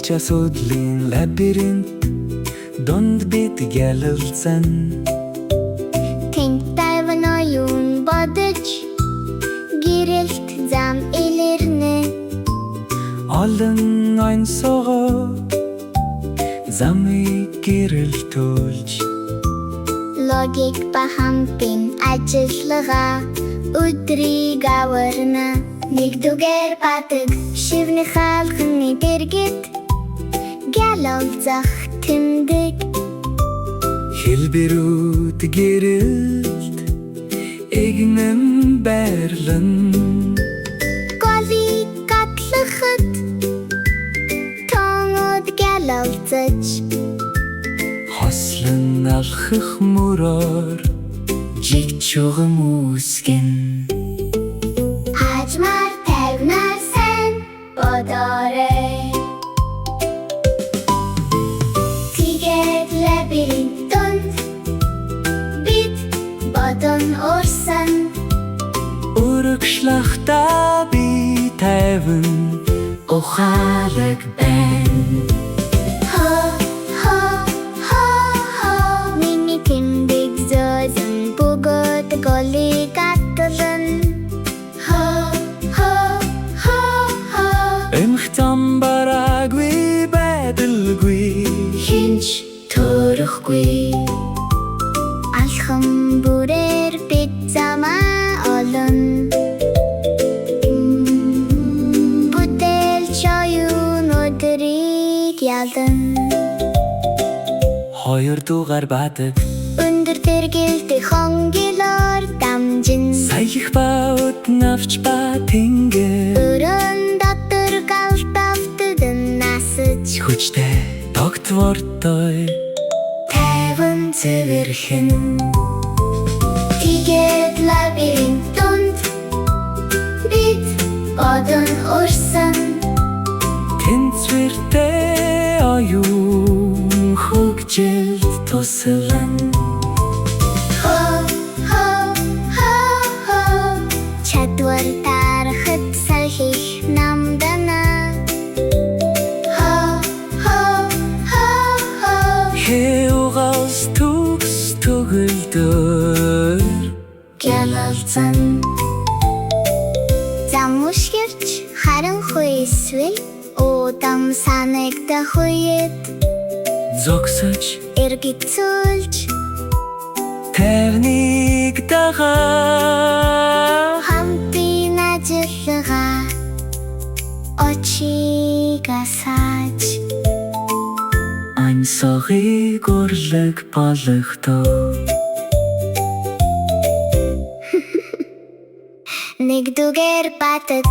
Хилж асуудлын лабиринт донд бид гялалзсан. Тэнд тайван оюун бодож гэрэлт зам илэрнэ. Олон онцгой замыг гэрэлтүүлж Логик ба хамтын ажиллагаа өдрийг аварна. Нэгдүгээр батаг шивний хаалхны дэргэд гялалзах тэмдэг. Хэлбэрүүд гэрэлт игнэм байрлан. Голыг гатлахад тоонууд гялалзаж Хослон алхах мөрөөр жигчугам үсгэн. Хажмаар тайвнаар сайн бодоорой. Тэгээд лабиринт донд бид бодон орсон. Өргөшлахтаа би тайван ухаалаг байна. Миний тэмдэг зөөлөн бөгөөд голыг атлан. Эмх замбараагүй байдалгүй Хинч төрөхгүй. Алхам бүрээр бид замаа олон. Бүтээлч оюун өдрийг ялан. Хоёр дугаар батаг Өндөр тэргэлтэй хонгилоор дамжин. саях баут навч ба тэнгэр Өрөн дотор галтавтад насаж хүчтэй доктортой тайван цэвэрхэн. Тэгээд лабиринт донд бид бодон орсон. тэнцвэртэй оюун хөгжилд туслан. Чадвар тарахад сахих намдана. Хэугаас түгс төгөлдөр Гялалзан. Зам ушгирч харанхуй эсвэл удаан санагдах үед зогсож эргэцүүлж тайвныг дагаа. хамтын ажиллагаа очиг асааж Онцгойг урлаг болгохдоо нэгдүгээр батад